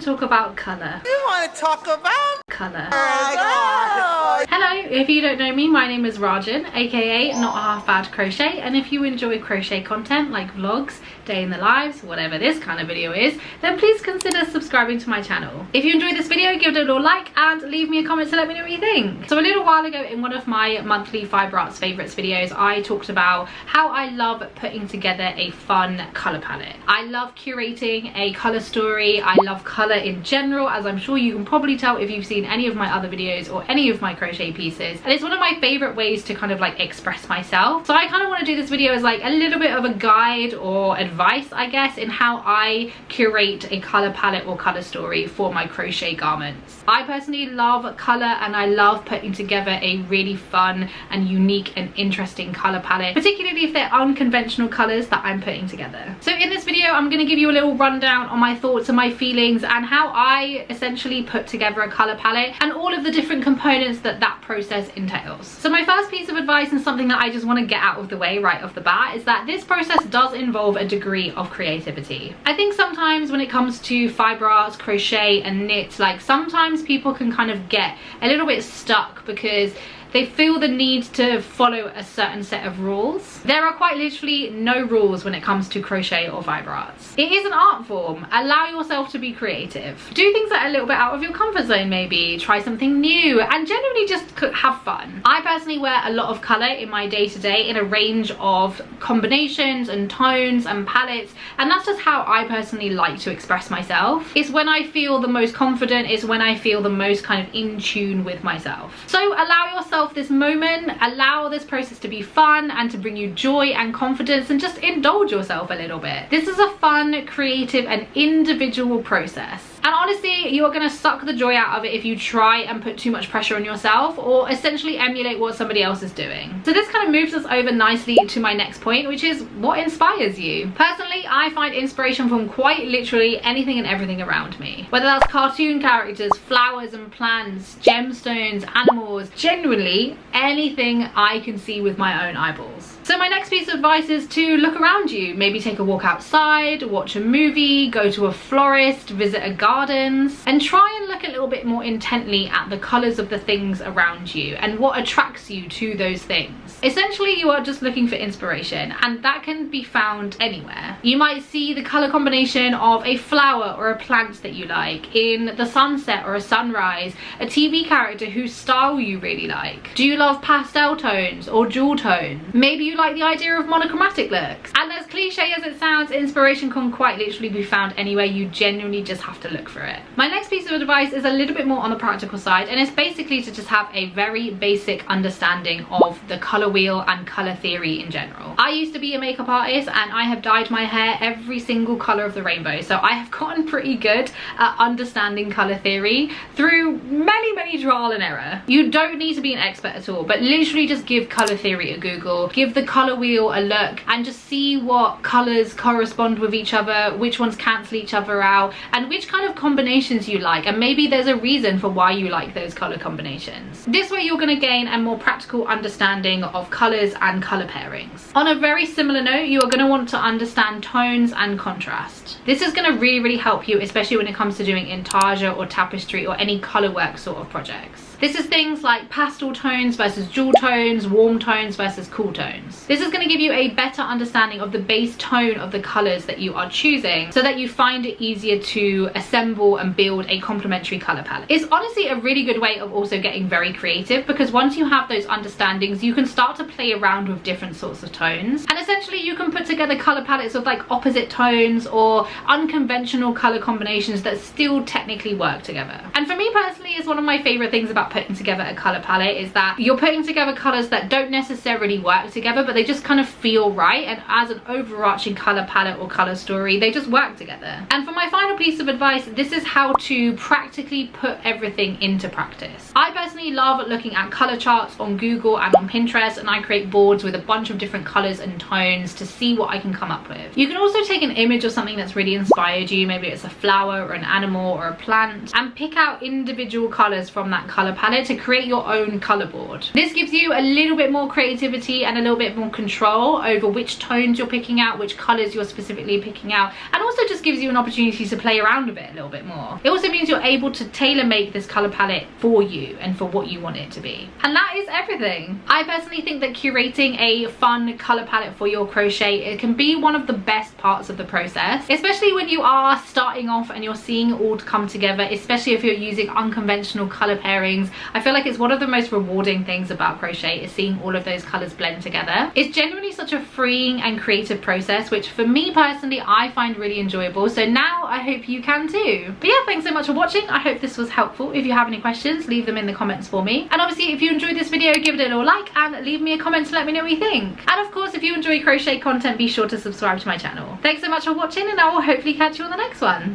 to talk about colour. You want to talk about colour. Oh, Hello, if you don't know me, my name is Rajan, aka Not Half Bad Crochet, and if you enjoy crochet content like vlogs, day in the lives, whatever this kind of video is, then please consider subscribing to my channel. If you enjoyed this video, give it a little like and leave me a comment to let me know what you think. So a little while ago in one of my monthly Fibre Arts favourites videos, I talked about how I love putting together a fun colour palette. I love curating a colour story. I love colour in general, as I'm sure you can probably tell if you've seen any of my other videos or any of my crochet pieces, and it's one of my favourite ways to kind of like express myself. So I kind of want to do this video as like a little bit of a guide or advice, I guess, in how I curate a colour palette or colour story for my crochet garments. I personally love colour and I love putting together a really fun and unique and interesting colour palette, particularly if they're unconventional colours that I'm putting together. So in this video I'm going to give you a little rundown on my thoughts and my feelings and how I essentially put together a colour palette and all of the different components that that process entails. So my first piece of advice, and something that I just want to get out of the way right off the bat, is that this process does involve a degree of creativity. I think sometimes when it comes to fibre arts, crochet and knit, like sometimes people can kind of get a little bit stuck because they feel the need to follow a certain set of rules. There are quite literally no rules when it comes to crochet or fibre arts. It is an art form. Allow yourself to be creative. Do things that are a little bit out of your comfort zone maybe. Try something new and generally just have fun. I personally wear a lot of colour in my day-to-day in a range of combinations and tones and palettes, and that's just how I personally like to express myself. It's when I feel the most confident, it's when I feel the most kind of in tune with myself. So allow yourself this moment, allow this process to be fun and to bring you joy and confidence, and just indulge yourself a little bit. This is a fun, creative and individual process. And honestly, you're gonna suck the joy out of it if you try and put too much pressure on yourself or essentially emulate what somebody else is doing. So this kind of moves us over nicely to my next point, which is what inspires you. Personally, I find inspiration from quite literally anything and everything around me. Whether that's cartoon characters, flowers and plants, gemstones, animals, genuinely anything I can see with my own eyeballs. So my next piece of advice is to look around you. Maybe take a walk outside, watch a movie, go to a florist, visit a gardens, and try and look a little bit more intently at the colours of the things around you and what attracts you to those things. Essentially, you are just looking for inspiration, and that can be found anywhere. You might see the colour combination of a flower or a plant that you like, in the sunset or a sunrise, a TV character whose style you really like. Do you love pastel tones or jewel tone? Maybe you like the idea of monochromatic looks. And as cliche as it sounds, inspiration can quite literally be found anywhere. You genuinely just have to look for it. My next piece of advice is a little bit more on the practical side, and it's basically to just have a very basic understanding of the colour wheel and colour theory in general. I used to be a makeup artist and I have dyed my hair every single colour of the rainbow, so I have gotten pretty good at understanding colour theory through many trial and error. You don't need to be an expert at all, but literally just give colour theory a Google, give the colour wheel a look, and just see what colours correspond with each other, which ones cancel each other out, and which kind of combinations you like, and maybe there's a reason for why you like those colour combinations. This way you're going to gain a more practical understanding of colours and colour pairings. On a very similar note, you are going to want to understand tones and contrast. This is going to really help you, especially when it comes to doing intarsia or tapestry or any colour work sort of projects. This is things like pastel tones versus jewel tones, warm tones versus cool tones. This is going to give you a better understanding of the base tone of the colours that you are choosing, so that you find it easier to assemble and build a complementary colour palette. It's honestly a really good way of also getting very creative, because once you have those understandings, you can start to play around with different sorts of tones, and essentially you can put together colour palettes of like opposite tones or unconventional colour combinations that still technically work together. And for me personally, it's one of my favourite things about putting together a colour palette is that you're putting together colours that don't necessarily work together, but they just kind of feel right, and as an overarching colour palette or colour story, they just work together. And for my final piece of advice, this is how to practically put everything into practice. I personally love looking at colour charts on Google and on Pinterest, and I create boards with a bunch of different colours and tones to see what I can come up with. You can also take an image of something that's really inspired you, maybe it's a flower or an animal or a plant, and pick out individual colours from that colour palette to create your own color board. This gives you a little bit more creativity and a little bit more control over which tones you're picking out, which colors you're specifically picking out, and also just gives you an opportunity to play around with it a little bit more. It also means you're able to tailor make this color palette for you and for what you want it to be. And that is everything. I personally think that curating a fun color palette for your crochet, it can be one of the best parts of the process, especially when you are starting off and you're seeing it all come together, especially if you're using unconventional color pairings. I feel like it's one of the most rewarding things about crochet is seeing all of those colors blend together. It's genuinely such a freeing and creative process, which for me personally I find really enjoyable, so now I hope you can too. But yeah, thanks so much for watching. I hope this was helpful. If you have any questions, leave them in the comments for me, and obviously if you enjoyed this video, give it a little like and leave me a comment to let me know what you think. And of course, if you enjoy crochet content, be sure to subscribe to my channel. Thanks so much for watching, and I will hopefully catch you on the next one.